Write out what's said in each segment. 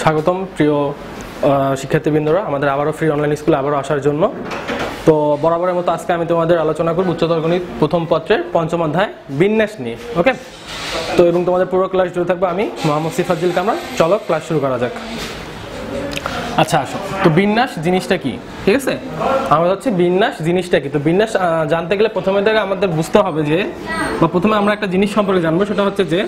স্বাগতম প্রিয় শিক্ষার্থীবৃন্দরা আমাদের আবারও ফ্রি অনলাইন স্কুলে আবারও আসার জন্য। তো বরাবরের মতো আজকে আমি তোমাদের আলোচনা করব উচ্চতর গণিত প্রথম পত্রের পঞ্চম অধ্যায় বিন্যাস নিয়ে। ওকে, তো এবং তোমাদের পুরো ক্লাস জুড়ে থাকবো আমি মোহাম্মদ সিফাজ্জুল কামরান। চলো ক্লাস শুরু করা যাক। আচ্ছা আসো, তো বিন্যাস জিনিসটা কি? ঠিক আছে, আমাদের হচ্ছে বিন্যাস জিনিসটা কি। তো বিন্যাস জানতে গেলে প্রথমে থেকে আমাদের বুঝতে হবে যে, বা প্রথমে আমরা একটা জিনিস সম্পর্কে জানবো, সেটা হচ্ছে যে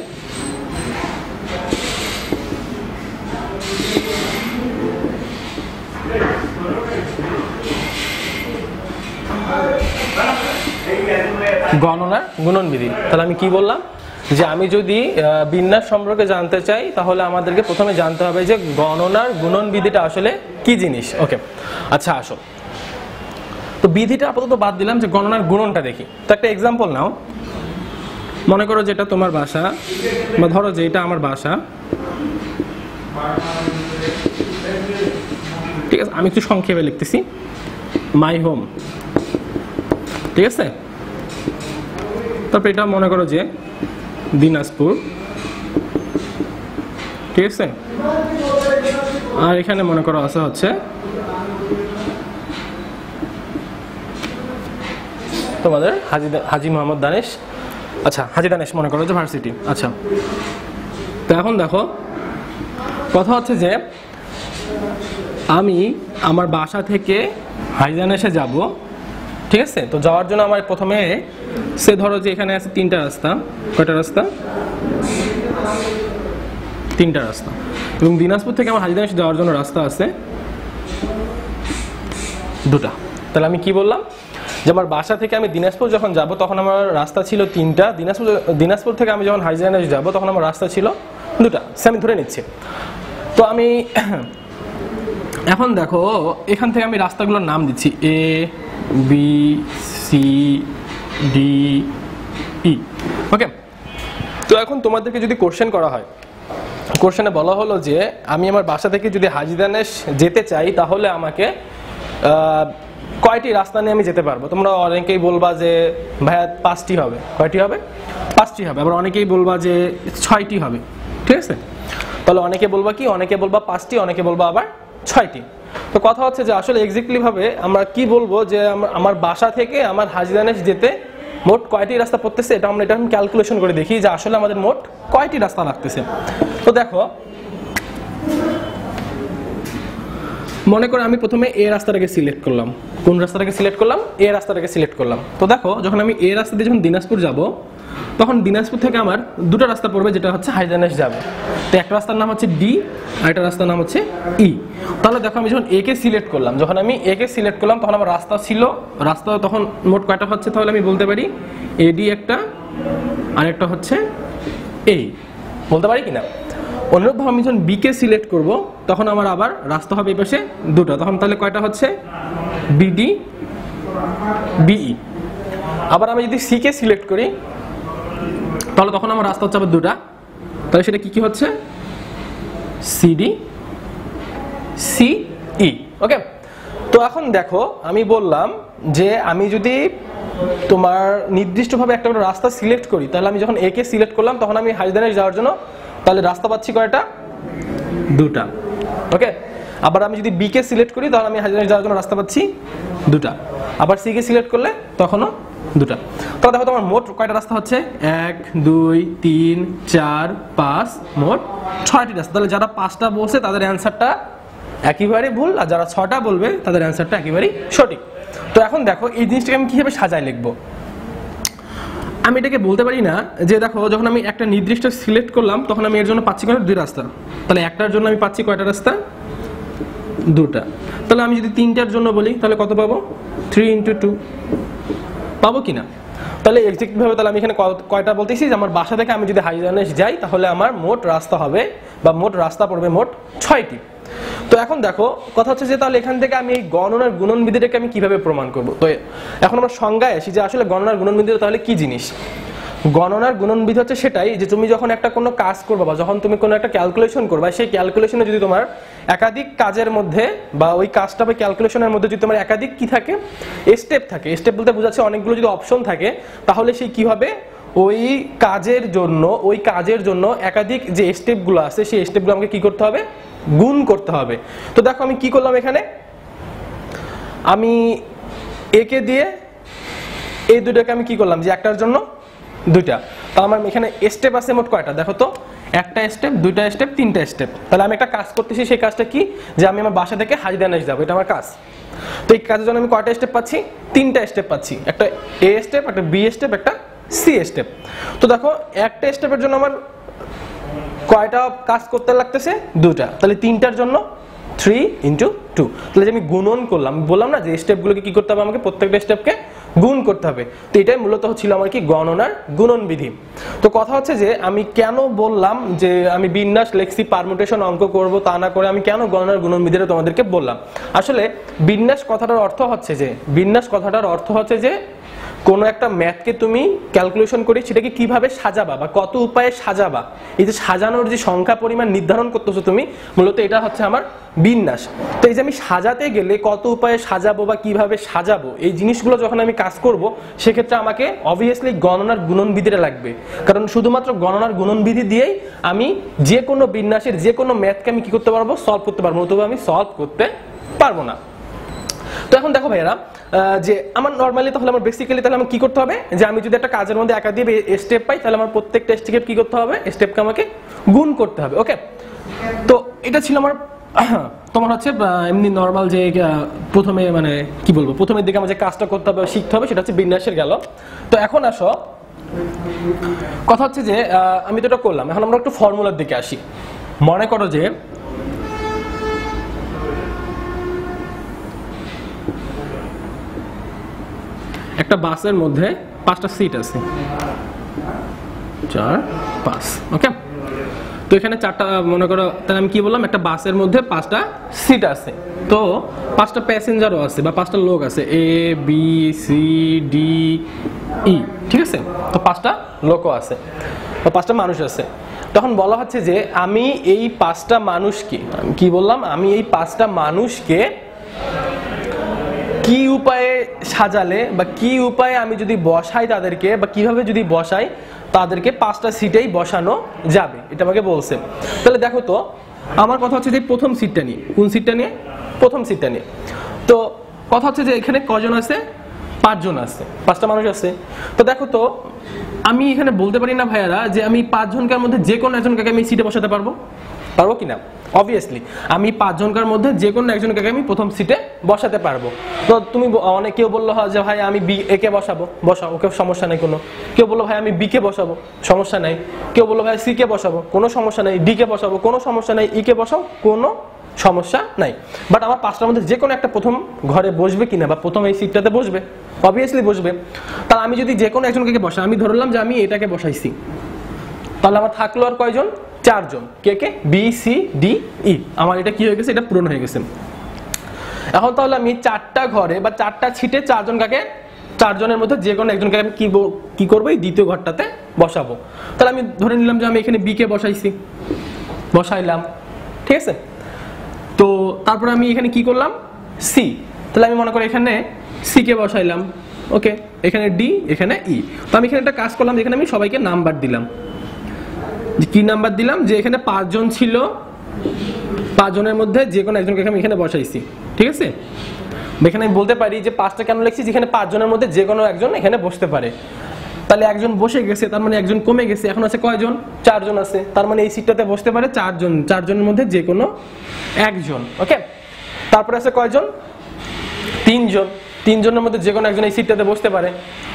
গণনার গুণনবিধি। তাহলে আমি কি বললাম, যে আমি যদি বিন্যাস সম্পর্কে জানতে চাই তাহলে আমাদেরকে প্রথমে জানতে হবে যে গণনার গুণনবিধিটা আসলে কি জিনিস। ওকে, আচ্ছা আসো, তো বিধিটা আপাতত বাদ দিলাম, যে গণনার গুণনটা দেখি। তো একটা এক্সাম্পল নাও, মনে করো যেটা তোমার বাসা, বা ধরো যে এটা আমার বাসা, ঠিক আছে, আমি একটু সংক্ষেপে লিখতেছি, মাই হোম। ঠিক আছে, তারপর এটা মনে করো যে দিনাজপুর। ঠিক আছে, আর এখানে মনে করো আছে হচ্ছে তোমাদের হাজী মোহাম্মদ দানেশ। আচ্ছা, হাজী দানেশ মনে করো যে ভার্সিটি। আচ্ছা, তো এখন দেখো কথা হচ্ছে যে আমি আমার বাসা থেকে হাজী দানেশে যাব। ঠিক আছে, তো যাওয়ার জন্য আমার প্রথমে সে ধরো যে এখানে আছে তিনটা রাস্তা। কয়টা রাস্তা? তিনটা রাস্তা। এবং দিনাজপুর থেকে আমার হাজী দানেশ যাওয়ার জন্য রাস্তা আছে দুটা। তাহলে আমি কি বললাম, যে আমার বাসা থেকে আমি দিনাজপুর যখন যাব তখন আমার রাস্তা ছিল তিনটা। দিনাজপুর থেকে আমি যখন হাজী দানেশ যাব তখন আমার রাস্তা ছিল দুটা। সে আমি ধরে নিচ্ছি। তো আমি এখন দেখো এখান থেকে আমি রাস্তাগুলোর নাম দিচ্ছি, এ বি সি ডি ই। ওকে, তো এখন তোমাদেরকে যদি কোশ্চেন করা হয়, কোশ্চেনে বলা হলো যে আমি আমার বাসা থেকে যদি হাজী দানেশ যেতে চাই তাহলে আমাকে কয়টি রাস্তা নিয়ে আমি যেতে পারবো? তোমরা অনেকেই বলবা যে ভাইয়া 5টি হবে। কয়টি হবে? 5টি হবে। আবার অনেকেই বলবা যে 6টি হবে। ঠিক আছে, তাহলে অনেকে বলবা কি, অনেকে বলবা 5টি, অনেকে বলবা আবার 6টি। তো কথা হচ্ছে যে আসলে এক্স্যাক্টলি ভাবে আমরা কি বলবো, যে আমার বাসা থেকে আমার হাজী দানেশ যেতে মোট কয়টি রাস্তা পড়তেছে, এটা আমরা এখন ক্যালকুলেশন করে দেখি যে আসলে আমাদের মোট কয়টি রাস্তা লাগতেছে। তো দেখো, মনে করো আমি প্রথমে এ রাস্তাটাকে সিলেক্ট করলাম। কোন রাস্তাটাকে সিলেক্ট করলাম? এ রাস্তাটাকে সিলেক্ট করলাম। তো দেখো যখন আমি এ রাস্তা দিয়ে যখন দিনাজপুর যাব তখন দিনাজপুর থেকে আমার দুটো রাস্তা পড়বে, যেটা হচ্ছে হাজী দানেশ যাবে। তো একটা রাস্তার নাম হচ্ছে ডি, আর একটা রাস্তার নাম হচ্ছে ই। তাহলে দেখো আমি যখন এ কে সিলেক্ট করলাম, যখন আমি এ কে সিলেক্ট করলাম তখন আমার রাস্তা ছিল, রাস্তা তখন মোট কয়টা হচ্ছে, তাহলে আমি বলতে পারি এডি একটা, আর একটা হচ্ছে এই, বলতে পারি কিনা? অনুরূপভাবে আমি যখন বি কে সিলেক্ট করব তখন আমার আবার রাস্তা হবে এই পাশে দুটো। তখন তাহলে কয়টা হচ্ছে? BD BE. আবার আমি যদি সি কে সিলেক্ট করি তাহলে তখন আমার রাস্তা হচ্ছে আবার দুটা। তাহলে সেটা কি কি হচ্ছে? সিডি সিই। ওকে, তো এখন দেখো আমি বললাম যে আমি যদি তোমার নির্দিষ্টভাবে একটা রাস্তা সিলেক্ট করি, তাহলে আমি যখন এ কে সিলেক্ট করলাম তখন আমি হাজী দানেশ যাওয়ার জন্য তাহলে রাস্তা পাচ্ছি কয়টা? দুটা। ওকে, আবার আমি যদি বি কে সিলেক্ট করি তাহলে আমি হাজী দানেশ যাওয়ার জন্য রাস্তা পাচ্ছি দুটা। আবার সি কে সিলেক্ট করলে তখনও দুটা। তো দেখো তোমার মোট কয়টা রাস্তা হচ্ছে? 1 2 3 4 5, মোট 6টি রাস্তা। তাহলে যারা 5টা বলছে তাদের অ্যান্সারটা একেবারেই ভুল, আর যারা 6টা বলবে তাদের অ্যান্সারটা একেবারেই সঠিক। তো এখন দেখো এই জিনিসটাকে আমি কিভাবে সাজায় লিখবো। আমি এটাকে বলতে পারি না যে দেখো যখন আমি একটা নির্দিষ্ট সিলেক্ট করলাম তখন আমি এর জন্য পাচ্ছি কয়টা? 2 রাস্তা। তাহলে একটার জন্য আমি পাচ্ছি কয়টা রাস্তা? 2টা। তাহলে আমি যদি 3টার জন্য বলি তাহলে কত পাবো? 3 × 2 পাবো কিনা? তাহলে এক্স্যাক্টভাবে তাহলে আমি এখানে কয়টা বলতেছি, যে আমার বাসা থেকে আমি যদি হাজী দানেশ যাই তাহলে আমার মোট রাস্তা হবে, বা মোট রাস্তা পড়বে মোট 6টি। তো এখন দেখো কথা হচ্ছে যে তাহলে এখান থেকে আমি এই গণনার গুণনবিধিটাকে আমি কিভাবে প্রমাণ করব। তো এখন আমরা সংজ্ঞায় আসি যে আসলে গণনার গুণনবিধি তাহলে কি জিনিস। গণনার গুণনবিধি হচ্ছে সেটাই যে তুমি যখন একটা কোনো কাজ করবা, বা যখন তুমি কোনো একটা ক্যালকুলেশন করবা, সেই ক্যালকুলেশনে যদি তোমার একাধিক কাজের মধ্যে বা ওই কাজটা বা ক্যালকুলেশনের মধ্যে যদি তোমার একাধিক কি থাকে? স্টেপ থাকে। স্টেপ বলতে বোঝাচ্ছে অনেকগুলো যদি অপশন থাকে তাহলে সেই কি হবে? ওই কাজের জন্য একাধিক যে স্টেপগুলো আছে সেই স্টেপগুলো আমাকে কি করতে হবে, গুণ করতে হবে। তো দেখো আমি কি করলাম, এখানে আমি একে দিয়ে এই দুটাকে আমি কি করলাম যে একটার জন্য দুইটা, তো আমার এখানে স্টেপ আছে মোট কয়টা দেখো তো, একটা স্টেপ, দুইটা স্টেপ, তিনটা স্টেপ। তাহলে আমি একটা কাজ করতেছি, সেই কাজটা কি, যে আমি আমার বাসা থেকে হাজিদানেশ যাবো, এটা আমার কাজ। তো এই কাজের জন্য আমি কয়টা স্টেপ পাচ্ছি, তিনটা স্টেপ পাচ্ছি, একটা এ স্টেপ, একটা বি স্টেপ, একটা সি স্টেপ। তো দেখো একটা স্টেপের জন্য আমার কয়টা কাজ করতে লাগতেছে, দুটা, তাহলে তিনটার জন্য 3 × 2। তাহলে যে আমি গুণন করলাম, বললাম না যে স্টেপগুলোকে কি করতে হবে, আমাকে প্রত্যেকটা স্টেপকে গুণ করতে হবে। তো এটাই মূলত ছিল আমার কি গণনার গুণন বিধি। তো কথা হচ্ছে যে আমি কেন বললাম যে আমি বিন্যাস লেখছি পারমুটেশন অঙ্ক করব, তা না করে আমি কেন গণনার গুণন বিধিটা তোমাদেরকে বললাম। আসলে বিন্যাস কথাটার অর্থ হচ্ছে যে কোনো একটা ম্যাথকে তুমি ক্যালকুলেশন করে সেটাকে কিভাবে সাজাবা বা কত উপায়ে সাজাবা, এই যে সাজানোর যে সংখ্যা পরিমাণ নির্ধারণ করতেছো তুমি, মূলত এটা হচ্ছে আমার বিন্যাস। তো এই যে আমি সাজাতে গেলে কত উপায়ে সাজাবো বা কিভাবে সাজাবো, এই জিনিসগুলো যখন আমি কাজ করব, সেক্ষেত্রে আমাকে অবভিয়াসলি গণনার গুণন বিধিটা লাগবে। কারণ শুধুমাত্র গণনার গুণন বিধি দিয়েই আমি যে কোনো বিন্যাসের যে কোনো ম্যাথকে আমি কি করতে পারবো, সলভ করতে পারবো, তবে আমি সলভ করতে পারবো না। তো এখন দেখো ভাইয়েরা, যে আমার নর্মালি তাহলে আমার বেসিক্যালি তাহলে আমার কি করতে হবে, যে আমি যদি একটা কাজের মধ্যে একাধিক স্টেপ পাই, তাহলে আমার প্রত্যেকটা স্টেপ কি করতে হবে, স্টেপকে আমাকে গুণ করতে হবে। ওকে, তো এটা ছিল আমার তোমার হচ্ছে এমনি নর্মাল যে প্রথমে মানে কি বলবো, প্রথমের দিকে আমার যে কাজটা করতে হবে শিখতে হবে, সেটা হচ্ছে বিন্যাসের গেল। তো এখন আসো, কথা হচ্ছে যে আমি তো এটা করলাম, এখন আমরা একটু ফর্মুলার দিকে আসি। মনে করো যে একটা বাসের মধ্যে 5টা সিট আছে, 4, 5। ওকে, তো এখানে 4টা মনে করো, তাহলে আমি কি বললাম, একটা বাসের মধ্যে 5টা সিট আছে, তো 5টা প্যাসেঞ্জারও আছে বা 5টা লোক আছে, A B C D E, ঠিক আছে। তো 5টা লোকও আছে বা 5টা মানুষ আছে। তখন বলা হচ্ছে যে আমি এই 5টা মানুষকে, আমি কি বললাম, আমি এই 5টা মানুষকে কি উপায়ে সাজালে বা কি উপায়ে আমি যদি বসাই তাদেরকে, বা কিভাবে যদি বসাই তাদেরকে 5টা সিটেই বসানো যাবে, এটা আমাকে বলছে। তাহলে দেখো তো, আমার কথা হচ্ছে যে প্রথম সিটটা নিয়ে, কোন সিটটা নিয়ে, প্রথম সিটটা নিয়ে। তো কথা হচ্ছে যে এখানে কজন আছে, 5 জন আছে, 5টা মানুষ আছে। তো দেখো তো, আমি এখানে বলতে পারি না ভাইয়ারা যে আমি 5 জনকার মধ্যে যে কোনো একজনকে আমি সিটে বসাতে পারবো কিনা? অবভিয়াসলি আমি 5 জনকার মধ্যে যে কোনো একজনকে আমি প্রথম সিটে বসাতে পারবো। তো তুমি অনেক কেউ বললো যে ভাই আমি এ কে বসাবো, বসাও, ওকে, সমস্যা নাই কোনো। কেউ বললো ভাই আমি বি কে বসাবো, সমস্যা নাই। কেউ বললো ভাই সি কে বসাবো, কোনো সমস্যা নাই। ডি কে বসাবো, কোনো সমস্যা নাই। ই কে বসাও, কোনো সমস্যা নাই। বাট আমার 5টার মধ্যে যে কোনো একটা প্রথম ঘরে বসবে কিনা বা প্রথম এই সিটটাতে বসবে, অবভিয়াসলি বসবে। তাহলে আমি যদি যে কোনো একজনকে বসাই, আমি ধরলাম যে আমি এটাকে বসাইছি, তাহলে আমার থাকলো আর কয়জন, 4 জন। কে কে, বি সি ডি ই। আমার এটা কি হয়ে গেছে, এটা পূরণ হয়ে গেছে। এখন তাহলে আমি 4টা ঘরে বা 4টা সিটে 4 জন কাকে, 4 জনের মধ্যে যে কোনো একজনকে আমি কি করবো, এই দ্বিতীয় ঘরটাতে বসাবো। তাহলে আমি ধরে নিলাম যে আমি এখানে বি কে বসাইলাম, ঠিক আছে। তো তারপরে আমি এখানে কি করলাম, সি। তাহলে আমি মনে করি এখানে সি কে বসাইলাম, ওকে, এখানে ডি, এখানে ই। তো আমি এখানে একটা কাজ করলাম, এখানে আমি সবাইকে নাম্বার দিলাম। কি নাম্বার দিলাম, যে এখানে 5 জন ছিল, 5 জনের মধ্যে যে কোনো একজনকে আমি এখানে বসাইছি, ঠিক আছে। এখানে আমি বলতে পারি যে 5টা কেন লিখছি, যেখানে 5 জনের মধ্যে যে কোনো একজন এখানে বসতে পারে। তাহলে একজন বসে গেছে, তার মানে একজন কমে গেছে, এখন আছে কয়জন, 4 জন আছে। তার মানে এই সিটটাতে বসতে পারে 4 জন, 4 জনের মধ্যে যে কোনো একজন। ওকে, তারপরে আছে কয়জন, 3 জন, 3 জনের মধ্যে যে কোনো একজন এই সিটটাতে বসতে পারে।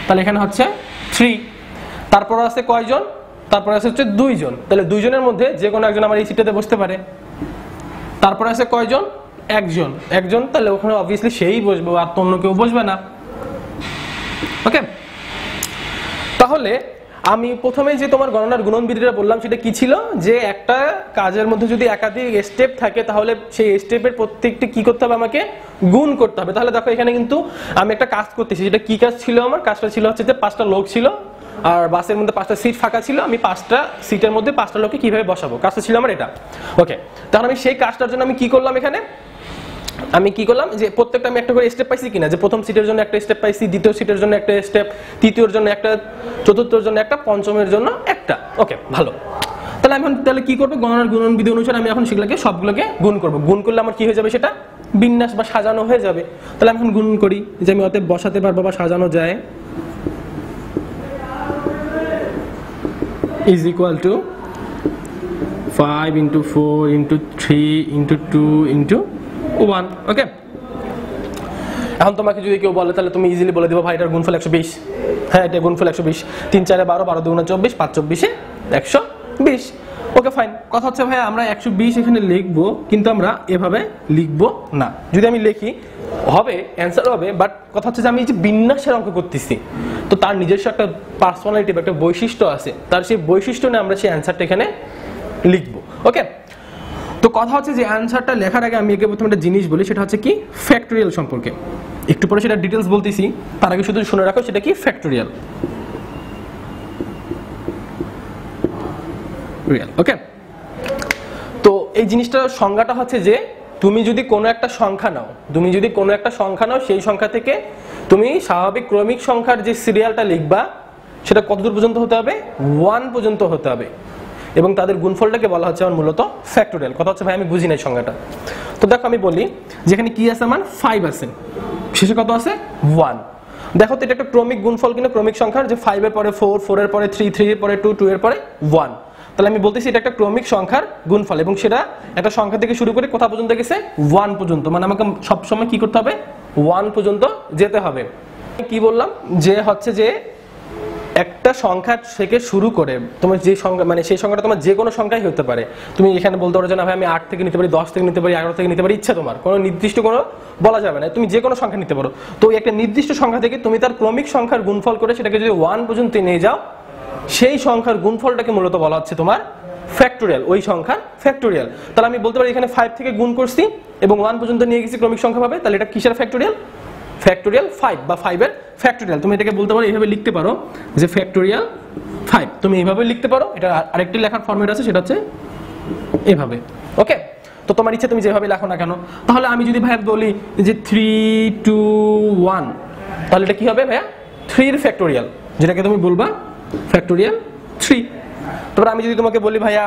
তাহলে এখানে হচ্ছে 3। তারপর আছে কয়জন, তারপরে আছে হচ্ছে 2 জন। তাহলে 2 জনের মধ্যে যে কোনো একজন আমার এই সিটটাতে বসতে পারে। তারপরে আছে কয়জন, একজন। তাহলে ওখানে অবভিয়াসলি সেই বসবে, আর তো অন্য কেউ বসবে না। ওকে, তাহলে আমি প্রথমে যে তোমার গণনার গুণন বিধিটা বললাম, সেটা কি ছিল, যে একটা কাজের মধ্যে যদি একাধিক স্টেপ থাকে, তাহলে সেই স্টেপের প্রত্যেকটি কি করতে হবে, আমাকে গুণ করতে হবে। তাহলে দেখো এখানে কিন্তু আমি একটা কাজ করতেছি, যেটা কি কাজ ছিল, আমার কাজটা ছিল হচ্ছে যে 5টা লোক ছিল, আর বাসের মধ্যে 5টা সিট ফাঁকা ছিল, আমি 5টা সিটের মধ্যে 5টা লোককে কিভাবে বসাবো, কাজটা ছিল আমার এটা। ওকে, তাহলে আমি সেই কাজটার জন্য আমি কি করলাম, এখানে আমি কি করলাম যে প্রত্যেকটা আমি একটা করে স্টেপ পাইছি কিনা, যে প্রথম সিটের জন্য একটা স্টেপ পাইছি, দ্বিতীয় সিটের জন্য একটা স্টেপ, তৃতীয়র জন্য একটা, চতুর্থের জন্য একটা, পঞ্চমের জন্য একটা। ওকে, ভালো। তাহলে আমি এখন তাহলে কি করবো, গণনার গুণন বিধি অনুসারে আমি এখন সেগুলোকে সবগুলোকে গুণ করব। গুণ করলে আমার কি হয়ে যাবে, সেটা বিন্যাস বা সাজানো হয়ে যাবে। তাহলে আমি এখন গুণ করি, যে আমি অতএব বসাতে পারবো বা সাজানো যায় is equal to 5 into 4 into 3 into 2 into 1। ওকে, এখন তোমাকে যদি কেউ বলে তাহলে তুমি ইজিলি বলে দিবা ভাই এটার গুণফল 120। হ্যাঁ, এটা গুণফল 120, 3 4 12, 12 2 24, 5 24 120। Okay fine. কথা হচ্ছে ভাই আমরা 120 এখানে লিখবো, কিন্তু আমরা এভাবে লিখবো না। যদি আমি লিখি হবে, অ্যান্সার হবে, বাট কথা হচ্ছে যে আমি যে বিন্যাসের অঙ্ক করতেছি, তো তার নিজস্ব একটা পার্সোনালিটি বা একটা বৈশিষ্ট্য আছে, তার সেই বৈশিষ্ট্য নিয়ে আমরা সেই অ্যান্সারটা এখানে লিখবো। ওকে, তো কথা হচ্ছে যে অ্যান্সারটা লেখার আগে আমি একে প্রথমে একটা জিনিস বলি, সেটা হচ্ছে কি ফ্যাক্টোরিয়াল সম্পর্কে। একটু পরে সেটা ডিটেলস বলতেছি, তার আগে শুধু শুনে রাখো সেটা কি ফ্যাক্টোরিয়াল। ওকে, তো এই জিনিসটার সংজ্ঞাটা হচ্ছে যে তুমি যদি কোনো একটা সংখ্যা নাও, সেই সংখ্যা থেকে তুমি স্বাভাবিক ক্রমিক সংখ্যার যে সিরিয়ালটা লিখবা সেটা কতদূর পর্যন্ত হতে হবে, 1 পর্যন্ত হতে হবে, এবং তাদের গুণফলটাকে বলা হচ্ছে আমার মূলত ফ্যাক্টোরিয়াল। কথা হচ্ছে ভাই আমি বুঝি নাই সংজ্ঞাটা। তো দেখো আমি বলি যেখানে কি আছে, আমার 5 আছে, শেষে কত আছে 1। দেখো তো এটা একটা ক্রমিক গুণফল কিনা, ক্রমিক সংখ্যার, যে 5 এর পরে 4, 4 এর পরে 3, 3 এর পরে 2, 2 এর পরে 1। তাহলে আমি বলতেছি এটা একটা ক্রমিক সংখ্যার গুণফল, এবং সেটা একটা সংখ্যা থেকে শুরু করে কোথা পর্যন্ত গেছে, 1 পর্যন্ত। মানে আমাকে সবসময় কি করতে হবে, 1 পর্যন্ত যেতে হবে। কি বললাম যে হচ্ছে যে একটা সংখ্যা থেকে শুরু করে তোমার যে সংখ্যা, মানে সেই সংখ্যাটা তোমার যে কোনো সংখ্যাই হতে পারে। তুমি এখানে বলতে পারো যে না ভাই আমি 8 থেকে নিতে পারি, 10 থেকে নিতে পারি, 11 থেকে নিতে পারি, ইচ্ছা তোমার, কোনো নির্দিষ্ট কোনো বলা যাবে না, তুমি যে কোনো সংখ্যা নিতে পারো। তো একটা নির্দিষ্ট সংখ্যা থেকে তুমি তার ক্রমিক সংখ্যার গুণফল করে সেটাকে যদি 1 পর্যন্ত নিয়ে যাও, সেই সংখ্যার গুণফলটাকে মূলত বলা হচ্ছে তোমার ফ্যাক্টোরিয়াল, ওই সংখ্যার ফ্যাক্টোরিয়াল। তাহলে আমি বলতে পারি এখানে 5 থেকে গুণ করছি এবং 1 পর্যন্ত নিয়ে গেছি ক্রমিক সংখ্যা ভাবে, তাহলে এটা কিসের ফ্যাক্টোরিয়াল, ফ্যাক্টোরিয়াল 5 বা 5 এর ফ্যাক্টোরিয়াল। তুমি এটাকে বলতে পারো, এইভাবে লিখতে পারো যে ফ্যাক্টোরিয়াল 5, তুমি এইভাবে লিখতে পারো। এটা আরেকটি লেখার ফরম্যাট আছে, সেটা হচ্ছে এইভাবে। ওকে, তো তোমার ইচ্ছা তুমি যেভাবে লেখো না কেন। তাহলে আমি যদি ভাইয়া বলি যে 3 2 1, তাহলে এটা কি হবে ভাইয়া, 3 এর ফ্যাক্টোরিয়াল, যেটাকে তুমি বলবা ফ্যাক্টোরিয়াল 3। তারপর আমি যদি তোমাকে বলি ভাইয়া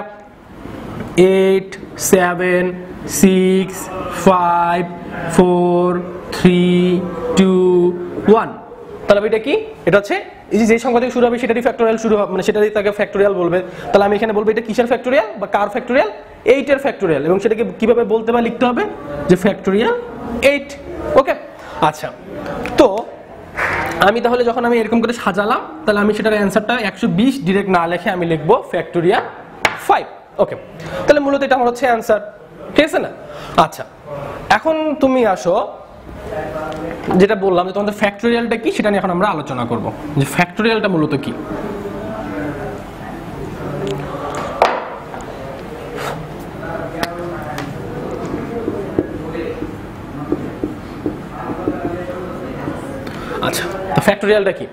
8 7 6 5 4 3 2 1, তাহলে এটা কি, এটা হচ্ছে এই যে সংখ্যা থেকে শুরু হবে সেটারই ফ্যাক্টোরিয়াল শুরু হবে, মানে সেটারই তাকে ফ্যাক্টোরিয়াল বলবে। তাহলে আমি এখানে বলবো এটা কিসের ফ্যাক্টোরিয়াল বা কার ফ্যাক্টোরিয়াল, 8 এর ফ্যাক্টোরিয়াল, এবং সেটাকে কিভাবে বলতে বা লিখতে হবে, যে ফ্যাক্টোরিয়াল 8। ওকে, আচ্ছা, তো আমি তাহলে যখন আমি এরকম করে সাজালাম, তাহলে আমি সেটার অ্যান্সারটা 120 ডিরেক্ট না লিখে আমি লিখবো ফ্যাক্টোরিয়াল 5। ওকে, তাহলে মূলত এটা আমার হচ্ছে অ্যান্সার, ঠিক আছে না। আচ্ছা, এখন তুমি আসো, যেটা বললাম যে তোমাদের ফ্যাক্টোরিয়ালটা কি সেটা নিয়ে এখন আমরা আলোচনা করব, যে ফ্যাক্টোরিয়ালটা মূলত কি। আচ্ছা, তো ফ্যাক্টোরিয়ালটা কি,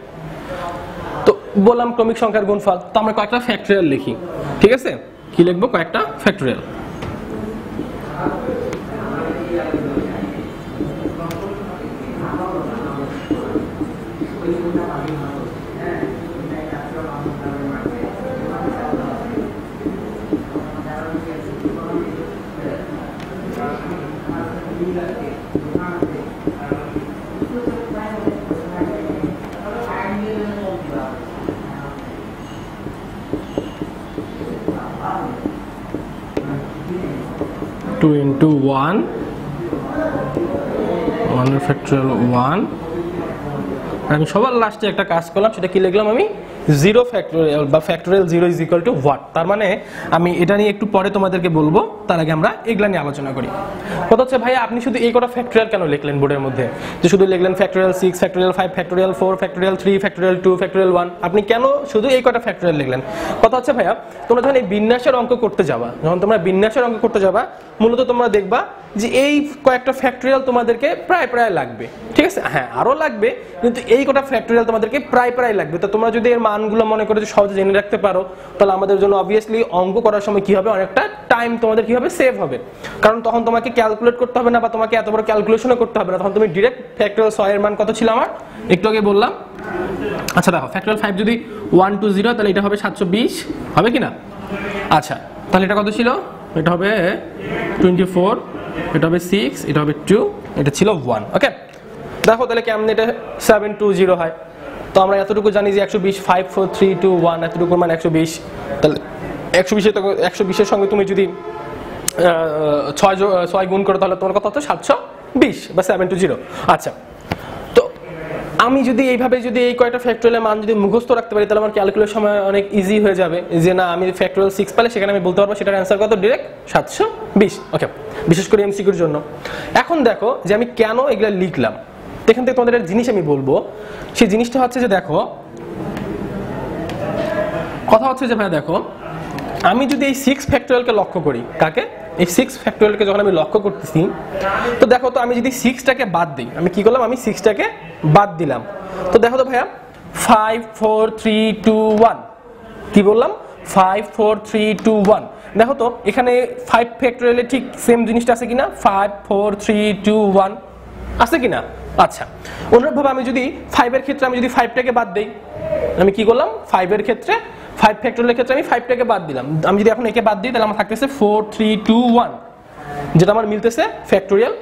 তো বললাম ক্রমিক সংখ্যার গুণফল। তো আমরা কয়েকটা ফ্যাক্টোরিয়াল লিখি, ঠিক আছে, কি লিখবো, কয়েকটা ফ্যাক্টোরিয়াল। Two into 1 factorial 1। আমি সবার লাস্টে একটা কাজ করলাম, সেটা কি লিখলাম, আমি 0 ফ্যাক্টোরিয়াল বা factorial 0 is equal two what. তার মানে আমি এটা নিয়ে একটু পরে তোমাদেরকে বলবো, তার আগে আমরা এগুলা নিয়ে আলোচনা করি। কথা হচ্ছে ভাইয়া আপনি শুধু এই কটা ফ্যাক্টোরিয়াল কেন লিখলেন বোর্ডের মধ্যে, যে শুধু লিখলেন factorial 6 factorial 5 factorial 4 factorial 3 factorial 2 factorial 1, আপনি কেন শুধু এই কটা ফ্যাক্টোরিয়াল লিখলেন? কথা হচ্ছে ভাইয়া তোমরা যখন এই বিন্যাসের অঙ্ক করতে যাবা, মূলত তোমরা দেখবা যে এই কয়েকটা ফ্যাক্টোরিয়াল তোমাদেরকে প্রায় প্রায় লাগবে, ঠিক আছে। হ্যাঁ, আরো লাগবে, কিন্তু এই কটা ফ্যাক্টোরিয়াল তোমাদেরকে প্রায় প্রায় লাগবে। তো তোমরা যদি এর মান মানগুলো মনে করে যে সহজে জেনে রাখতে পারো, তাহলে আমাদের জন্য অবভিয়াসলি অঙ্ক করার সময় কি হবে, অনেকটা টাইম তোমাদের কি হবে, সেভ হবে। কারণ তখন তোমাকে ক্যালকুলেট করতে হবে না বা তোমাকে এত বড় ক্যালকুলেশনও করতে হবে না, তখন তুমি ডিরেক্ট ফ্যাক্টরিয়াল 6 এর মান কত ছিল আমার একটু আগে বললাম। আচ্ছা দেখো ফ্যাক্টরিয়াল 5 যদি 120 তাহলে এটা হবে 720 হবে কি না? আচ্ছা তাহলে এটা কত ছিল, এটা হবে 24, এটা হবে 6, এটা হবে 2, এটা ছিল 1। ওকে দেখো তাহলে কেমন এটা 720 হয়। তো আমরা এতটুকু জানি যে 120 5 4 3 2 1 এতটুকু মান 120। তাহলে 120 এর সঙ্গে তুমি যদি 6 গুণ করো তাহলে তোমার কত হতো 720 বা 720। আচ্ছা তো আমি যদি এইভাবে যদি এই কয়টা ফ্যাক্টরিয়াল মান যদি মুখস্থ রাখতে পারি তাহলে আমার ক্যালকুলেশন সময় অনেক ইজি হয়ে যাবে, যে না আমি ফ্যাক্টরিয়াল 6 পেলে সেখানে আমি বলতে পারবো সেটার অ্যান্সার কত, ডিরেক্ট 720। ওকে বিশেষ করে এমসিকিউর জন্য। এখন দেখো যে আমি কেন এগুলা লিখলাম, এখান থেকে তোমাদের একটা জিনিস আমি বলবো, সেই জিনিসটা হচ্ছে যে দেখো কথা হচ্ছে যে ভাই দেখো আমি যদি এই 6 ফ্যাক্টরিয়ালকে লক্ষ্য করি, কাকে, এই 6 ফ্যাক্টরিয়ালকে যখন আমি লক্ষ্য করতেছি, তো দেখো তো আমি যদি 6টাকে বাদ দিই, আমি কি করলাম, আমি 6টাকে বাদ দিলাম, তো দেখো তো ভাইয়া 5 4 3 2 1 কি বললাম, 5 4 3 2 1। দেখো তো এখানে 5 ফ্যাক্টরিয়ালে ঠিক সেম জিনিসটা আছে কিনা, 5 4 3 2 1 আছে কিনা? আচ্ছা অনুরূপভাবে আমি যদি 5 এর ক্ষেত্রে আমি যদি 5টাকে বাদ দেই, আমি কি করলাম 5 এর ক্ষেত্রে 5 ফ্যাক্টরিয়ালের ক্ষেত্রে আমি 5টাকে বাদ দিলাম, আমি যদি এখন একে বাদ দিই তাহলে আমার থাকতেছে 4 3 2 1, যেটা আমার মিলতেছে ফ্যাক্টরিয়াল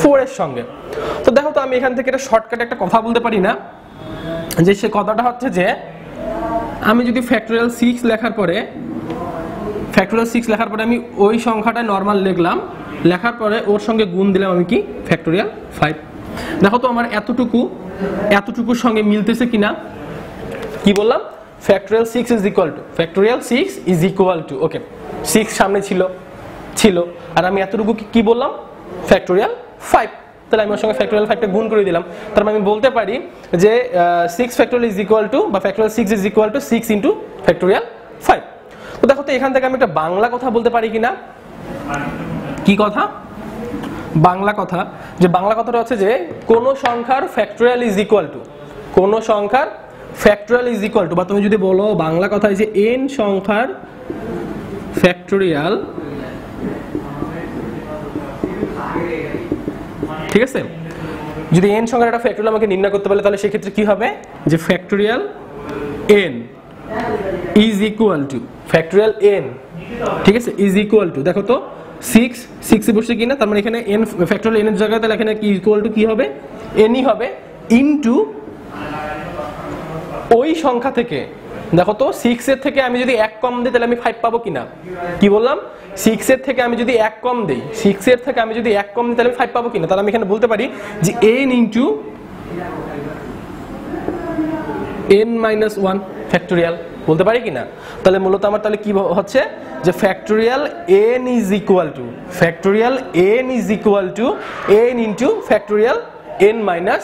4 এর সঙ্গে। তো দেখো তো আমি এখান থেকে একটা শর্টকাটে একটা কথা বলতে পারি না, যে সে কথাটা হচ্ছে যে আমি যদি ফ্যাক্টরিয়াল 6 লেখার পরে আমি ওই সংখ্যাটা নরমাল লিখলাম, লেখার পরে ওর সঙ্গে গুণ দিলাম আমি কি ফ্যাক্টরিয়াল 5। দেখো তো আমার এতটুকুর সঙ্গে মিলতেছে কিনা, কি বললাম factorial 6 is equal to okay 6 সামনে ছিল আর আমি এতটুকু কি বললাম ফ্যাক্টরিয়াল 5, তাহলে আমি ওর সঙ্গে ফ্যাক্টরিয়াল 5টা গুণ করে দিলাম, তার মানে আমি বলতে পারি যে 6 ফ্যাক্টরিয়াল ইজ ইকুয়াল টু বা factorial 6 is equal two 6 into factorial 5। তো দেখো তো এখান থেকে আমি একটা বাংলা কথা বলতে পারি কিনা, কি কথা, বাংলা কথা, যে বাংলা কথাটা হচ্ছে যে কোন সংখ্যার ফ্যাক্টরিয়াল ইজ ইকুয়াল টু, কোন সংখ্যার ফ্যাক্টরিয়াল ইজ ইকুয়াল টু, বা তুমি যদি বলো বাংলা কথায় যে n সংখ্যার ফ্যাক্টরিয়াল, ঠিক আছে, যদি n সংখ্যার একটা ফ্যাক্টরিয়াল আমাকে নির্ণয় করতে পারলে তাহলে সেক্ষেত্রে কি হবে, যে factorial n is equal to factorial n, ঠিক আছে, ইজ ইকুয়াল টু, দেখো তো 6 এ বসে কিনা, তার মানে এখানে n ফ্যাক্টরিয়াল n এর জায়গায় তাহলে এখানে কি ইকুয়াল টু কি হবে, n ই হবে ইনটু ওই সংখ্যা থেকে, দেখো তো 6 এর থেকে আমি যদি 1 কম দিই তাহলে আমি 5 পাবো কিনা, কি বললাম 6 এর থেকে আমি যদি 1 কম দিই, 6 এর থেকে আমি যদি 1 কম দিই তাহলে আমি 5 পাবো কিনা, তাহলে আমি এখানে বলতে পারি যে n into n minus 1 factorial, বলতে পারি কিনা। তাহলে মূলত আমার তাহলে কি হচ্ছে যে factorial n is equal two n into factorial n minus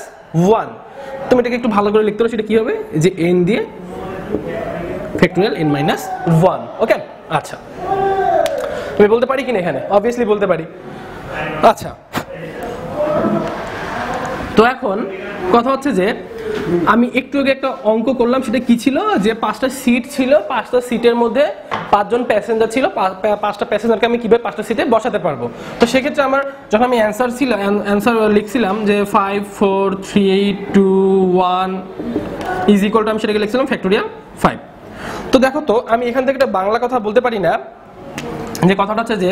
1। তুমি এটাকে একটু ভালো করে লিখতে পারো, সেটা কি হবে যে n দিয়ে ফ্যাক্টরিয়াল n মাইনাস 1। ওকে আচ্ছা তুমি বলতে পারি কিনা, এখানে অবভিয়াসলি বলতে পারি। আচ্ছা তো এখন কথা হচ্ছে যে আমি একটু আগে একটা অঙ্ক করলাম, সেটা কি ছিল, যে 5টা সিট ছিল, 5টা সিটের মধ্যে 5 জন প্যাসেঞ্জার ছিল, 5টা প্যাসেঞ্জারকে আমি কিভাবে 5টা সিটে বসাতে পারবো। তো সেক্ষেত্রে আমার যখন আমি অ্যান্সার লিখছিলাম যে 5 4 3 2 1 ইজ ইকুয়াল টু, আমি সেটাকে লিখছিলাম ফ্যাক্টরিয়াল 5। তো দেখো তো আমি এখান থেকে একটা বাংলা কথা বলতে পারি না, যে কথাটা হচ্ছে যে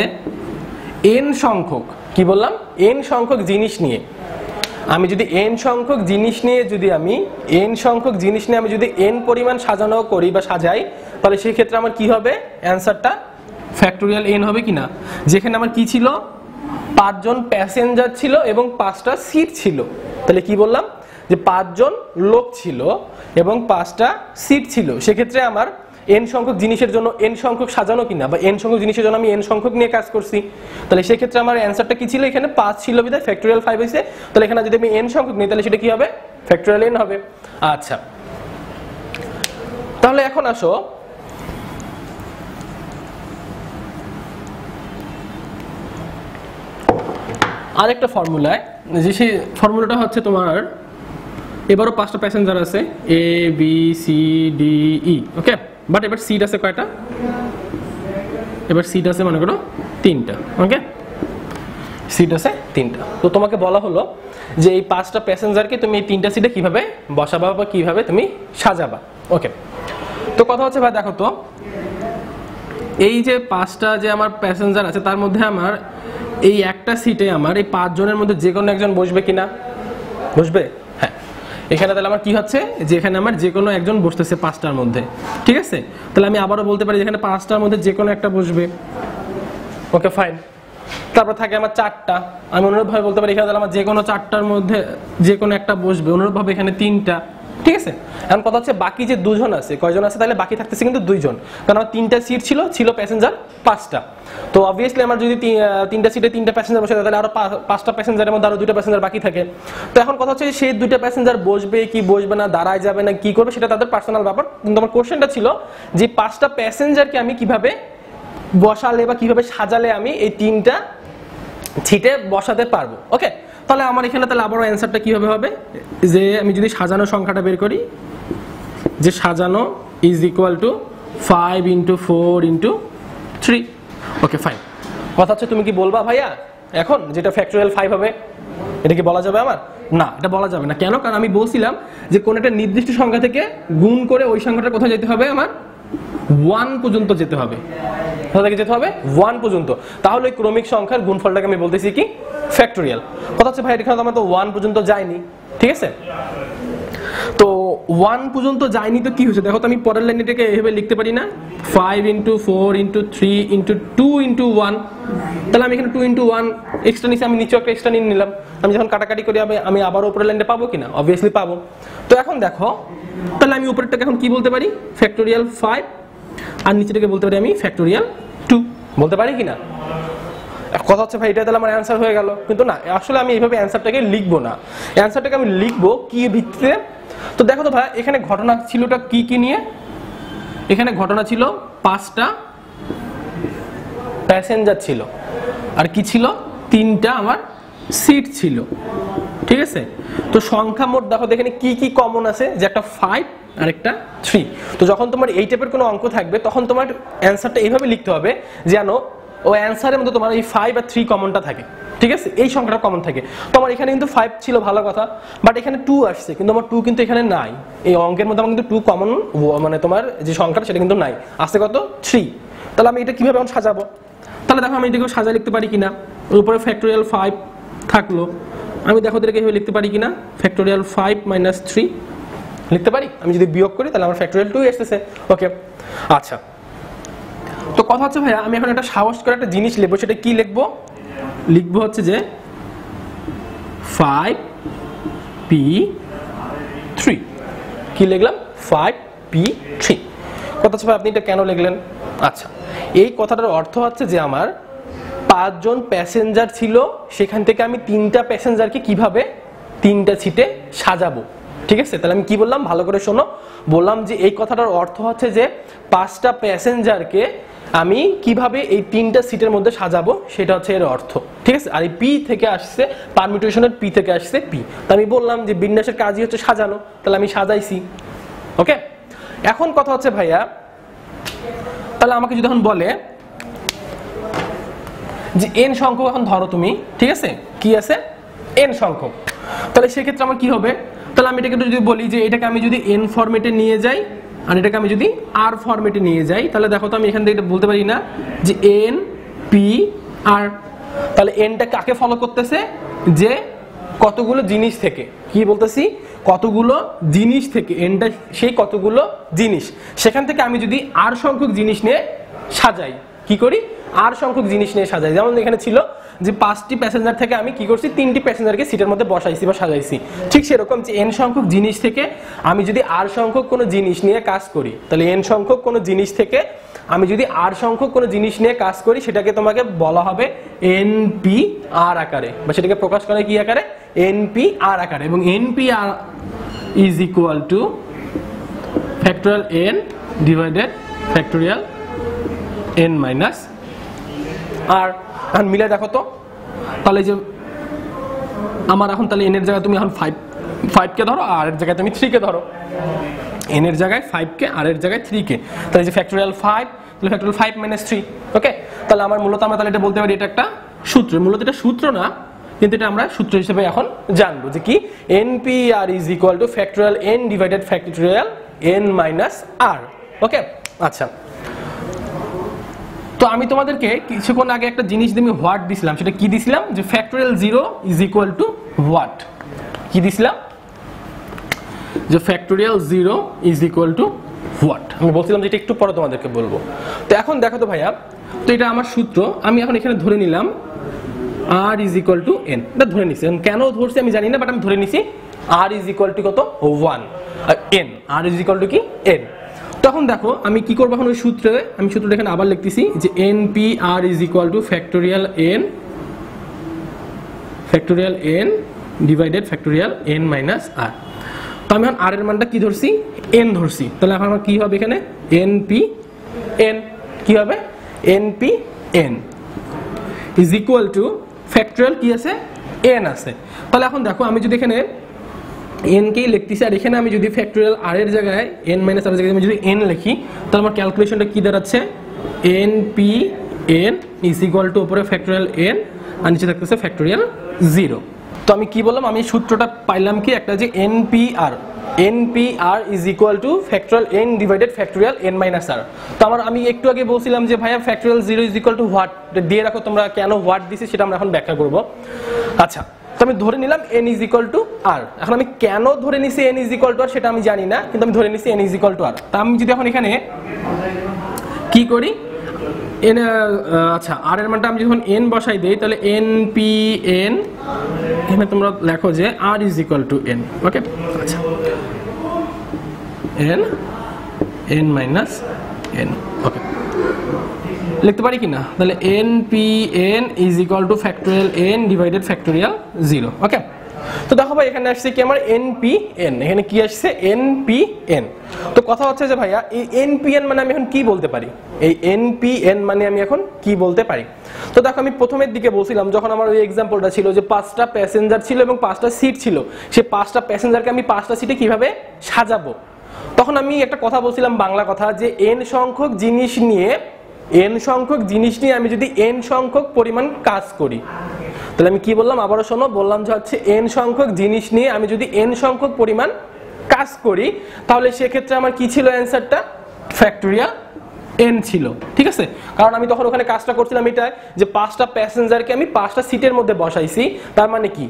n সংখ্যক, কি বললাম, n সংখ্যক জিনিস নিয়ে আমি যদি n সংখ্যক জিনিস নিয়ে আমি যদি n পরিমাণ সাজানো করি বা সাজাই, তাহলে সেই ক্ষেত্রে আমার কি হবে, অ্যানসারটা ফ্যাক্টরিয়াল n হবে কিনা। যেখানে আমার কি ছিল, 5 জন প্যাসেঞ্জার ছিল এবং 5টা সিট ছিল, তাহলে কি বললাম যে 5 জন লোক ছিল এবং 5টা সিট ছিল, সেক্ষেত্রে আমার n সংখ্যক জিনিসের জন্য n সংখ্যক সাজানো কিনা, বা n সংখ্যক জিনিসের জন্য আমি n সংখ্যক নিয়ে কাজ করছি, তাহলে সেই ক্ষেত্রে আমার অ্যানসারটা কি ছিল, এখানে 5 ছিল বিধায় ফ্যাক্টরিয়াল 5 হইছে, তাহলে এখানে যদি আমি n সংখ্যক নিই তাহলে সেটা কি হবে, ফ্যাক্টরিয়াল n হবে। আচ্ছা তাহলে এখন আসো আরেকটা ফর্মুলায়, যে সেই ফর্মুলাটা হচ্ছে তোমার এবারও 5টা প্যাসেঞ্জার আছে A B C D E, okay. But এবার সিট আছে কয়টা? এবার সিট আছে মনে করো 3টা, ওকে। সিট আছে 3টা। তো তোমাকে বলা হলো যে এই 5টা প্যাসেঞ্জারকে তুমি এই 3টা সিটে কিভাবে বসাবা বা কিভাবে তুমি সাজাবা, ওকে। তো কথা হচ্ছে ভাই দেখো তো, এই যে 5টা যে আমার প্যাসেঞ্জার আছে তার মধ্যে আমার এই একটা সিটে আমার এই 5 জনের মধ্যে যে কোনো একজন বসবে কিনা? বসবে, হ্যাঁ। এখানে তাহলে আমার কি হচ্ছে যে এখানে আমার যে কোনো একজন বসতেছে 5টার মধ্যে, ঠিক আছে। তাহলে আমি আবারও বলতে পারি এখানে 5টার মধ্যে যে কোনো একটা বসবে, ওকে ফাইন। তারপর থাকে আমার 4টা, আমি অনুরূপভাবে বলতে পারি এখানে তাহলে আমার যে কোনো 4টার মধ্যে যে কোনো একটা বসবে, অনুরূপভাবে এখানে 3টা, ঠিক আছে। এখন কথা হচ্ছে বাকি যে 2 জন আছে, কয়জন আছে? তাহলে বাকি থাকতেছে কিন্তু 2 জন, কারণ আমার 3টা সিট ছিল প্যাসেঞ্জার 5টা। তো অবভিয়াসলি আমার যদি 3টা সিটে 3টা প্যাসেঞ্জার বসে তাহলে আরো 5টা প্যাসেঞ্জারের মধ্যে আরো 2টা প্যাসেঞ্জার বাকি থাকে। তো এখন কথা হচ্ছে সেই 2টা প্যাসেঞ্জার বসবে কি বসবে না, দাঁড়ায় যাবে না কি করবে সেটা তাদের পার্সোনাল ব্যাপার। কিন্তু আমার কোশ্চেনটা ছিল যে 5টা প্যাসেঞ্জারকে আমি কিভাবে বসালে বা কিভাবে সাজালে আমি এই 3টা সিটে বসাতে পারবো, ওকে। তাহলে আমার এখানে তাহলে আবারও অ্যান্সারটা কিভাবে হবে, যে আমি যদি সাজানো সংখ্যাটা বের করি, যে সাজানো is equal two 5 × 4 × 3, okay fine. কথা হচ্ছে তুমি কি বলবা ভাইয়া এখন যেটা ফ্যাক্টরিয়াল 5 হবে, এটা কি বলা যাবে আমার? না, এটা বলা যাবে না। কেন? কারণ আমি বলছিলাম যে কোন একটা নির্দিষ্ট সংখ্যা থেকে গুণ করে ওই সংখ্যাটা কোথায় যেতে হবে, আমার 1 পর্যন্ত যেতে হবে। কোথা থেকে যেতে হবে? 1 পর্যন্ত। তাহলে এই ক্রমিক সংখ্যার গুণফলটাকে আমি বলতেছি কি? ফ্যাক্টরিয়াল। কথা হচ্ছে ভাই এখানে তো আমরা তো 1 পর্যন্ত যাইনি, ঠিক আছে। তো 1 পর্যন্ত যায়নি তো কি হয়েছে দেখো তো, আমি পরের লাইনটাকে এভাবে লিখতে পারি না, 5 × 4 × 3 × 2 × 1। তাহলে আমি এখানে 2 × 1 এক্সট্রা নিচে, আমি নিচে একটা এক্সট্রা নিয়ে নিলাম। আমি যখন কাটাকাটি করি আমি আবার উপরের লাইনটা পাবো কিনা? অবভিয়াসলি পাবো। তো এখন দেখো তাহলে আমি উপরেরটাকে এখন কি বলতে পারি? ফ্যাক্টরিয়াল 5, আর নিচেটাকে বলতে পারি আমি ফ্যাক্টরিয়াল 2, বলতে পারি কিনা? কথা হচ্ছে ভাই এটা তাহলে আমার অ্যান্সার হয়ে গেল, কিন্তু না, আসলে আমি এইভাবে অ্যান্সারটাকে লিখবো না। অ্যান্সারটাকে আমি লিখবো কি ভিত্তিতে? তো দেখো তো ভাই এখানে ঘটনা ছিলটা কি কি নিয়ে? এখানে ঘটনা ছিল 5টা প্যাসেঞ্জার ছিল, আর কি ছিল? 3টা আমার সিট ছিল, ঠিক আছে। তো সংখ্যা মোট দেখো এখানে কি কি কমন আছে, যে একটা 5 আর একটা 3। তো যখন তোমার এই টাইপের কোনো অঙ্ক থাকবে তখন তোমার অ্যান্সারটা এইভাবে লিখতে হবে যেন ও অ্যান্সারের মধ্যে তোমার এই 5 আর 3 কমনটা থাকে, ঠিক আছে। এই সংখ্যাটা কমন থাকে। তোমার এখানে কিন্তু 5 ছিল, ভালো কথা, বাট এখানে 2 আসছে, কিন্তু আমার 2 কিন্তু এখানে নাই। এই অঙ্কের মধ্যে আমার কিন্তু 2 কমন, মানে তোমার যে সংখ্যাটা সেটা কিন্তু নাই, আসছে কত? 3। তাহলে আমি এটা কিভাবে এখন সাজাবো? তাহলে দেখো আমি এটাকে সাজা লিখতে পারি কিনা। উপরে ফ্যাক্টরিয়াল 5 থাকলো, আমি দেখো এটাকে এভাবে লিখতে পারি কিনা, ফ্যাক্টরিয়াল 5 - 3 লিখতে পারি। আমি যদি বিয়োগ করি তাহলে আমার ফ্যাক্টরিয়াল 2 আসতেছে, ওকে। আচ্ছা, তো কথা হচ্ছে ভাইয়া আমি এখন একটা সাহস করে একটা জিনিস লিখবো, সেটা কি লিখবো? লিখবো হচ্ছে যে 5p3, কি লিখলাম? 5p3। কথা হচ্ছে ভাই আপনি এটা কেন লিখলেন? আচ্ছা, এই কথাটার অর্থ হচ্ছে যে আমার 5 জন প্যাসেঞ্জার ছিল, সেখান থেকে আমি 3টা প্যাসেঞ্জারকে কিভাবে 3টা সিটে সাজাবো, ঠিক আছে। তাহলে আমি কি বললাম ভালো করে শোনো। বললাম যে এই কথাটার অর্থ হচ্ছে যে 5টা প্যাসেঞ্জারকে আমি কিভাবে এই 3টা সিটের মধ্যে সাজাবো, সেটা হচ্ছে এর অর্থ, ঠিক আছে। আর এই পি থেকে আসছে, পারমিউটেশনের পি থেকে আসছে পি। তো আমি বললাম যে বিন্যাসের কাজই হচ্ছে সাজানো, তাহলে আমি সাজাইছি, ওকে। এখন কথা হচ্ছে ভাইয়া তাহলে আমাকে যদি এখন বলে যে n সংখ্যক এখন ধরো তুমি, ঠিক আছে, কি আছে? n সংখ্যক। তাহলে সেক্ষেত্রে আমার কি হবে? তাহলে আমি এটাকে যদি বলি যে এটাকে আমি যদি n ফরম্যাটে নিয়ে যাই আর এটাকে আমি যদি r ফরম্যাটে নিয়ে যাই, তাহলে দেখো তো আমি এখান থেকে বলতে পারি না যে n p r। তাহলে nটা কাকে ফলো করতেছে? যে কতগুলো জিনিস থেকে, কি বলতেছি? কতগুলো জিনিস থেকে, nটা সেই কতগুলো জিনিস, সেখান থেকে আমি যদি r সংখ্যক জিনিস নিয়ে সাজাই, কি করি? r সংখ্যক জিনিস নিয়ে সাজাই। যেমন এখানে ছিল যে 5টি প্যাসেঞ্জার থেকে আমি কি করছি? 3টি প্যাসেঞ্জারকে সিটের মধ্যে বসাইছি বা সাজাইছি। ঠিক সেরকম যে n সংখ্যক জিনিস থেকে আমি যদি r সংখ্যক কোনো জিনিস নিয়ে কাজ করি, তাহলে n সংখ্যক কোনো জিনিস থেকে আমি যদি r সংখ্যক কোনো জিনিস নিয়ে কাজ করি, সেটাকে তোমাকে বলা হবে npr আকারে, বা সেটাকে প্রকাশ করে কি আকারে? npr আকারে। এবং npr is equal to factorial n divided factorial n minus R. এখন মিলে দেখো তো, তাহলে যে আমার এখন তাহলে n এর জায়গায় তুমি এখন 5 5 কে ধরো আর এর জায়গায় তুমি 3 কে ধরো, n এর জায়গায় 5 কে আর এর জায়গায় 3 কে, তাহলে যে ফ্যাক্টোরিয়াল 5 তাহলে ফ্যাক্টোরিয়াল 5 - 3। ওকে, তাহলে আমার মূলত আমরা তাহলে এটা বলতে পারি এটা একটা সূত্র, মূলত এটা সূত্র না কিন্তু এটা আমরা সূত্র হিসেবে এখন জানবো যে কি npr is equal two factorial n divided factorial n minus r। ওকে, আচ্ছা, তো আমি তোমাদেরকে কিছুক্ষণ আগে একটা জিনিস দিয়ে হোয়াট দিছিলাম, সেটা কি দিছিলাম যে factorial 0 is equal two what, কি দিছিলাম যে factorial 0 is equal two what, আমি বলছিলাম যে এটা একটু পরে তোমাদেরকে বলবো। তো এখন দেখো তো ভাইয়া, তো এটা আমার সূত্র, আমি এখন এখানে ধরে নিলাম r is equal two n, এটা ধরে নিছি, কেন ধরছি আমি জানি না, বাট আমি ধরে নিছি r ইজ ইকুয়াল টু কত 1 আর n, r is equal two কি n। তখন দেখো আমি কি করবো এখন ওই সূত্রে, আমি সূত্রটা এখানে আবার লিখতেছি যে npr is equal two factorial n divided factorial n minus r। তো আমি এখন r এর মানটা কি ধরছি, n ধরছি, তাহলে এখন আমার কি হবে এখানে npn, কি হবে npn is equal two factorial কি আছে n আছে। তাহলে এখন দেখো আমি যদি এখানে n কেই লিখতেছি আর এখানে আমি যদি ফ্যাক্টোরিয়াল r এর জায়গায় n মাইনাস r এর জায়গায় আমি যদি n লিখি তাহলে আমার ক্যালকুলেশনটা কি দাঁড়াচ্ছে npn ইজ ইকুয়াল টু উপরে ফ্যাক্টোরিয়াল n আর নিচে থাকতেছে ফ্যাক্টোরিয়াল 0। তো আমি কি বললাম, আমি সূত্রটা পাইলাম কি একটা যে npr is equal two factorial n divided factorial n minus r। তো আমি একটু আগে বলছিলাম যে ভাইয়া factorial 0 is equal two what দিয়ে রাখো, তোমরা কেন হোয়াট দিছি সেটা আমরা এখন ব্যাখ্যা করব। আচ্ছা, তো আমি ধরে নিলাম n is equal two r, এখন আমি কেন ধরে নিছি n is equal two r সেটা আমি জানি না, কিন্তু আমি ধরে নিছি n is equal two r। তা আমি যদি এখন এখানে কি করি n, আচ্ছা r এর মানটা আমি যখন n বসাই দেই তাহলে npn, এখানে তোমরা লেখো যে r is equal two n। ওকে, আচ্ছা n মাইনাস n, ওকে লিখতে পারি কিনা, তাহলে npn is equal two factorial n divided factorial 0। ওকে, তো দেখো ভাই এখানে আসছে কি আমার npn, এখানে কি আসছে npn। তো কথা হচ্ছে যে ভাইয়া এই npn মানে আমি এখন কি বলতে পারি, এই npn মানে আমি এখন কি বলতে পারি। তো দেখো আমি প্রথমের দিকে বলছিলাম যখন আমার ওই এক্সাম্পলটা ছিল যে 5টা প্যাসেঞ্জার ছিল এবং 5টা সিট ছিল, সেই 5টা প্যাসেঞ্জারকে আমি 5টা সিটে কিভাবে সাজাবো, তখন আমি একটা কথা বলছিলাম বাংলা কথা যে n সংখ্যক জিনিস নিয়ে আমি যদি n সংখ্যক পরিমাণ কাজ করি, তাহলে আমি কি বললাম আবারও শোনো, বললাম যে হচ্ছে n সংখ্যক জিনিস নিয়ে আমি যদি n সংখ্যক পরিমাণ কাজ করি তাহলে সেক্ষেত্রে আমার কি ছিল অ্যান্সারটা ফ্যাক্টোরিয়াল n ছিল, ঠিক আছে। কারণ আমি তখন ওখানে কাজটা করছিলাম এটা যে 5টা প্যাসেঞ্জারকে আমি 5টা সিটের মধ্যে বসাইছি, তার মানে কি,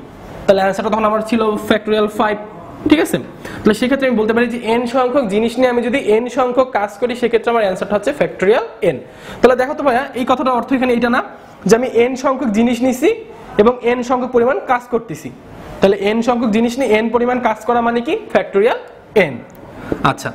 তাহলে অ্যান্সারটা তখন আমার ছিল ফ্যাক্টোরিয়াল 5, ঠিক আছে। তাহলে সেক্ষেত্রে আমি বলতে পারি যে n সংখ্যক জিনিস নিয়ে আমি যদি n সংখ্যক কাজ করি সেক্ষেত্রে আমার অ্যান্সারটা হচ্ছে ফ্যাক্টোরিয়াল n। তাহলে দেখো তো ভাইয়া এই কথাটার অর্থ এখানে এটা না যে আমি n সংখ্যক জিনিস নিছি এবং n সংখ্যক পরিমাণ কাজ করতেছি, তাহলে n সংখ্যক জিনিস নিয়ে n পরিমাণ কাজ করা মানে কি ফ্যাক্টোরিয়াল n। আচ্ছা,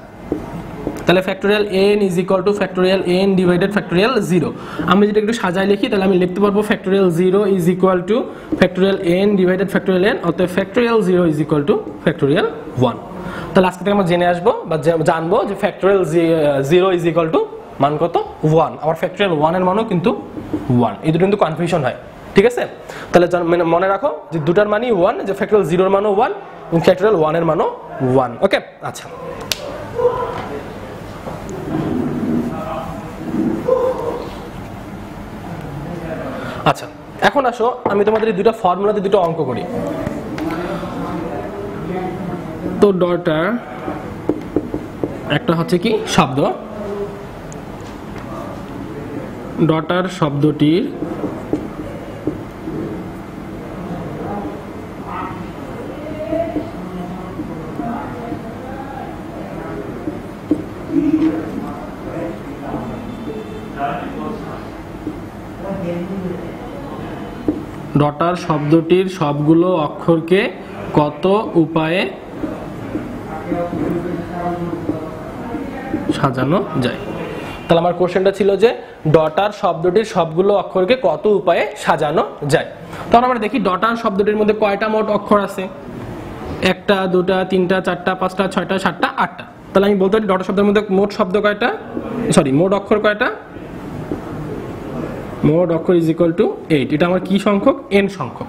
তাহলে factorial n is equal two factorial n divided factorial 0। আমি যদি একটু সাজায় লিখি তাহলে আমি লিখতে পারবো factorial 0 is equal two factorial n divided factorial n, অর্থাৎ factorial 0 is equal two factorial 1। তাহলে আজকে থেকে আমরা জেনে আসবো বা জানবো যে ফ্যাক্টোরিয়াল 0 ইজ ইকুয়াল টু মান কত 1, আবার ফ্যাক্টোরিয়াল 1 এর মানও কিন্তু 1, এই দুটো কিন্তু কনফিউশন হয়, ঠিক আছে। তাহলে মনে রাখো যে দুটার মানই 1, যে ফ্যাক্টোরিয়াল 0 এর মানও 1 এবং ফ্যাক্টোরিয়াল 1 এর মানও 1। ওকে, আচ্ছা আচ্ছা এখন আসো আমি তোমাদের এই দুটো ফর্মুলাতে দুটো অঙ্ক করি। তো ডটার একটা হচ্ছে কি শব্দ, ডটার শব্দটির ডটার শব্দটির সবগুলো অক্ষরকে কত উপায়ে সাজানো যায়। তাহলে আমার কোশ্চেনটা ছিল যে ডটার শব্দটির সবগুলো অক্ষরকে কত উপায়ে সাজানো যায়। তখন আমরা দেখি ডটার শব্দটির মধ্যে কয়টা মোট অক্ষর আছে, 1টা 2টা 3টা 4টা 5টা 6টা 7টা 8টা। তাহলে আমি বলতে পারি ডটার শব্দের মধ্যে মোট শব্দ কয়টা, মোট অক্ষর কয়টা, মোট অক্ষর ইজ ইকুয়াল টু 8। এটা আমার কি সংখ্যক, n সংখ্যক।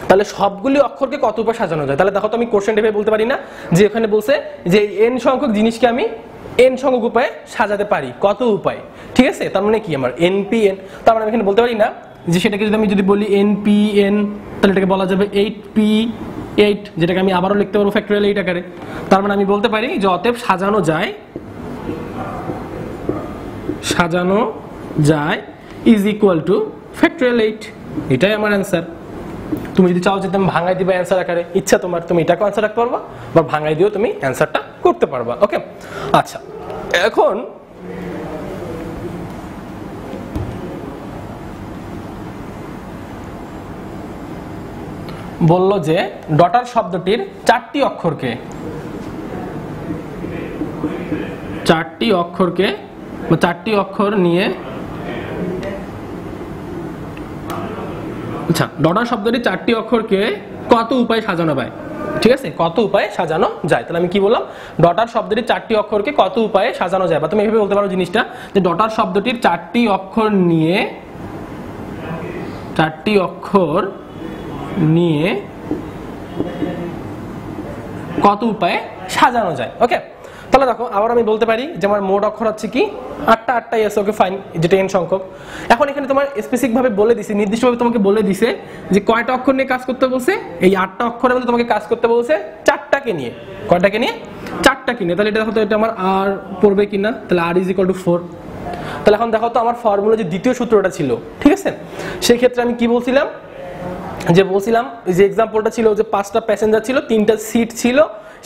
তাহলে সবগুলি অক্ষরকে কত উপায়ে সাজানো যায়? তাহলে দেখো তো আমি কোশ্চেন এভাবে বলতে পারি না যে এখানে বলছে যে n সংখ্যক জিনিসকে আমি n সংখ্যক উপায়ে সাজাতে পারি, কত উপায়, ঠিক আছে? তার মানে কি আমার npn, তার মানে আমি এখানে বলতে পারি না যে সেটাকে যদি আমি বলি npn তাহলে এটাকে বলা যাবে 8p8, যেটাকে আমি আবারও লিখতে পারবো ফ্যাক্টরিয়াল 8 আকারে। তার মানে আমি বলতে পারি যে অতএব সাজানো যায় ইজ ইকুয়াল টু ফ্যাক্টরিয়াল 8, এটাই আমার অ্যান্সার। তুমি যদি চাও যে তুমি ভাঙাই দিবে অ্যান্সার আকারে, ইচ্ছা তোমার, তুমি এটাকে অ্যান্সার রাখতে পারবা বা ভাঙাই দিয়েও তুমি অ্যান্সারটা করতে পারবা। ওকে, আচ্ছা এখন বলল যে ডটার শব্দটির 4টি অক্ষরকে বা 4টি অক্ষর নিয়ে, আচ্ছা ডটার শব্দটির 4টি অক্ষরকে কত উপায়ে সাজানো যায়, ঠিক আছে? কত উপায়ে সাজানো যায়, তাহলে আমি কি বললাম, ডটার শব্দটির 4টি অক্ষরকে কত উপায়ে সাজানো যায়, বা তুমি এভাবে বলতে পারো জিনিসটা যে ডটার শব্দটির 4টি অক্ষর নিয়ে কত উপায়ে সাজানো যায়। ওকে, তাহলে দেখো আবার আমি বলতে পারি যে আমার মোট অক্ষর হচ্ছে কি 8টাই আছে। ওকে ফাইন, যেটা n সংখ্যক। এখন এখানে তোমার স্পেসিফিক ভাবে বলে দিছে, নির্দিষ্টভাবে তোমাকে বলে দিছে যে কয়টা অক্ষর নিয়ে কাজ করতে বলছে, এই 8টা অক্ষরের মধ্যে তোমাকে কাজ করতে বলছে 4টাকে নিয়ে। কয়টাকে নিয়ে? 4টাকে নিয়ে। তাহলে এটা দেখো তো এটা আমার আর পড়বে কিনা, তাহলে r = 4। তাহলে এখন দেখো তো আমার ফর্মুলা যে দ্বিতীয় সূত্রটা ছিল, ঠিক আছে, সেই ক্ষেত্রে আমি কি বলছিলাম যে এক্সাম্পলটা ছিল যে 5টা প্যাসেঞ্জার ছিল, 3টা সিট ছিল,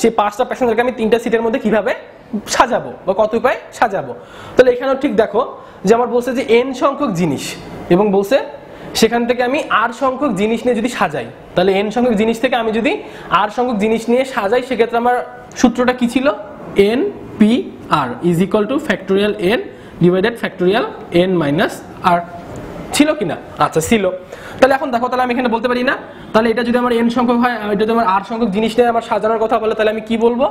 সেই 5টা প্যাসেঞ্জারকে আমি 3টা সিটের মধ্যে কিভাবে সাজাবো বা কত উপায়ে সাজাবো। তাহলে এখানেও ঠিক দেখো যে আমার বলছে যে n সংখ্যক জিনিস এবং বলছে সেখান থেকে আমি r সংখ্যক জিনিস নিয়ে যদি সাজাই, তাহলে n সংখ্যক জিনিস থেকে আমি যদি r সংখ্যক জিনিস নিয়ে সাজাই, সেক্ষেত্রে আমার সূত্রটা কি ছিল, npr = factorial n divided factorial n - r, ছিল কিনা? আচ্ছা ছিল। তাহলে এখন দেখো, তাহলে আমি এখানে বলতে পারি না, তাহলে এটা যদি আমার n সংখ্যক হয়, এটা যদি আমার r সংখ্যক জিনিস নিয়ে আমার সাজানোর কথা বলে, তাহলে আমি কি বলবো,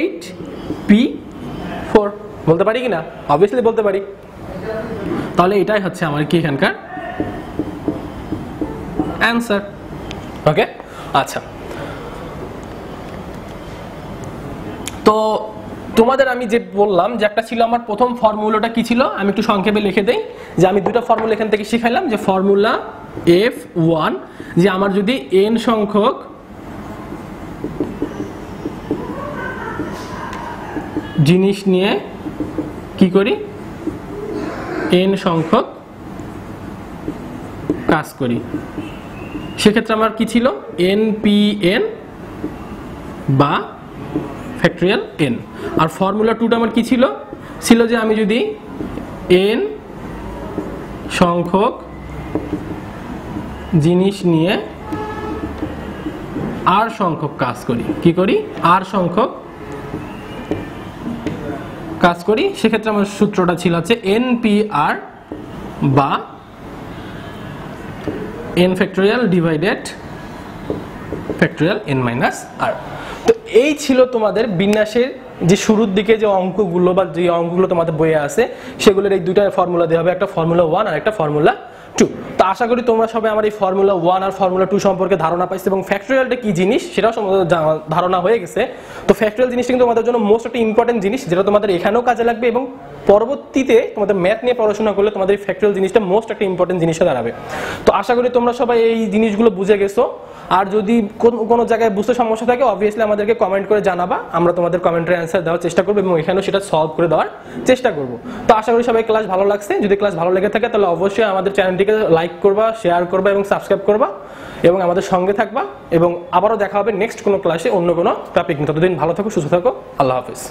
8p4 বলতে পারি কিনা? অবভিয়াসলি বলতে পারি। তাহলে এটাই হচ্ছে আমার কি এখানকার অ্যান্সার। ওকে, আচ্ছা তো তোমাদের আমি যে বললাম যে একটা ছিল আমার প্রথম ফর্মুলাটা কি ছিল, আমি একটু সংক্ষেপে লিখে দেই যে আমি দুটো ফর্মুলা এখান থেকে শিখাইলাম, যে ফর্মুলা F1, যে আমার যদি n সংখ্যক জিনিস নিয়ে কি করি, n সংখ্যক কাজ করি, সেক্ষেত্রে আমার কি ছিল, npn বা ফ্যাক্টরিয়াল n। আর ফর্মুলা 2টা আমার কি ছিল যে আমি যদি n সংখ্যক জিনিস নিয়ে r সংখ্যক কাজ করি, কি করি, r সংখ্যক কাজ করি, সেক্ষেত্রে আমার সূত্রটা ছিল হচ্ছে npr বা n factorial divided factorial n - r। তো এই ছিল তোমাদের বিন্যাসের যে শুরুর দিকে যে অঙ্কগুলো বা যে অঙ্কগুলো তোমাদের বইয়ে আছে, সেগুলোর এই দুইটা ফর্মুলা দেওয়া হবে, একটা ফর্মুলা 1 আর একটা ফর্মুলা 2। তো আশা করি তোমরা সবাই আমার এই ফর্মুলা 1 আর ফর্মুলা 2 সম্পর্কে ধারণা পাইছো এবং ফ্যাক্টরিয়ালটা কি জিনিস সেটাও ধারণা হয়ে গেছে। তো ফ্যাক্টরিয়াল জিনিসটা কিন্তু তোমাদের জন্য মোস্ট একটা ইম্পর্টেন্ট জিনিস, যেটা তোমাদের এখানেও কাজে লাগবে এবং পরবর্তীতে তোমাদের ম্যাথ নিয়ে পড়াশোনা করলে তোমাদের এই ফ্যাক্টরিয়াল জিনিসটা মোস্ট একটা ইম্পর্টেন্ট জিনিস হয়ে দাঁড়াবে। তো আশা করি তোমরা সবাই এই জিনিসগুলো বুঝে গেছো। আর যদি কোনো জায়গায় বুঝতে সমস্যা থাকে অবভিয়াসলি আমাদেরকে কমেন্ট করে জানাবা, আমরা তোমাদের কমেন্টের অ্যান্সার দেওয়ার চেষ্টা করবো এবং এখানেও সেটা সলভ করে দেওয়ার চেষ্টা করব। তো আশা করি সবাই ক্লাস ভালো লাগছে। যদি ক্লাস ভালো লেগে থাকে তাহলে অবশ্যই আমাদের চ্যানেলটিকে লাইক করবা, শেয়ার করবা এবং সাবস্ক্রাইব করবা এবং আমাদের সঙ্গে থাকবা। এবং আবারও দেখা হবে নেক্সট কোনো ক্লাসে অন্য কোনো টপিক নিয়ে। ততদিন ভালো থাকো, সুস্থ থাকো, আল্লাহ হাফেজ।